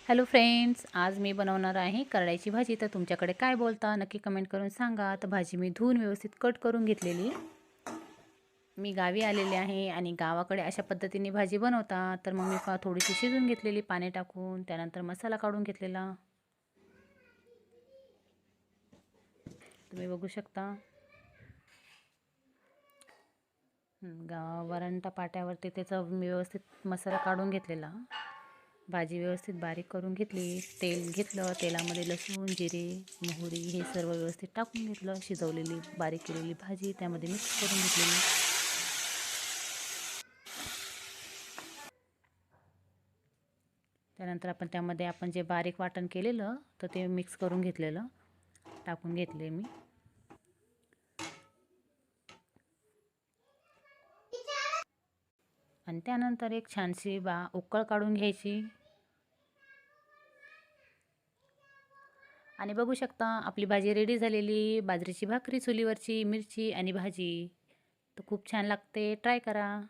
Hello friends, आज मी बनवणार आहे करड्याची भाजी. तर तुमच्याकडे काय बोलता नक्की कमेंट करून सांगा. तर भाजी मी धुवून व्यवस्थित कट करून घेतलेली. मी गावी आलेले आहे आणि गावाकडे अशा पद्धतीने भाजी बनवतात. तर मग मी थोडीशी शिजून घेतलेली पाणी टाकून. त्यानंतर मसाला काढून घेतलेला तुम्ही बघू शकता. वरंटा पाट्यावरती त्याचा मी व्यवस्थित मसाला काढून घेतलेला. भाजी व्यवस्थित बारीक करून घेतली. तेल घेतलं, तेलामध्ये लसूण, जिरे, मोहरी हे सर्व व्यवस्थित टाकून घेतलं. शिजवलेली बारीक केलेली भाजी त्यामध्ये मिक्स करून घेतलेली. त्यानंतर त्यामध्ये आपण जे बारीक वाटण केलेलं तर ते मिक्स करून घेतलेलं टाकून घेतले मी. आणि त्यानंतर एक छानशी उकळ काढून घ्यायची. आणि बघू शकता आपली भाजी रेडी झालेली. बाजरीची भाकरी, चुलीवरची मिरची आणि भाजी तर खूप छान लागते. ट्राय करा.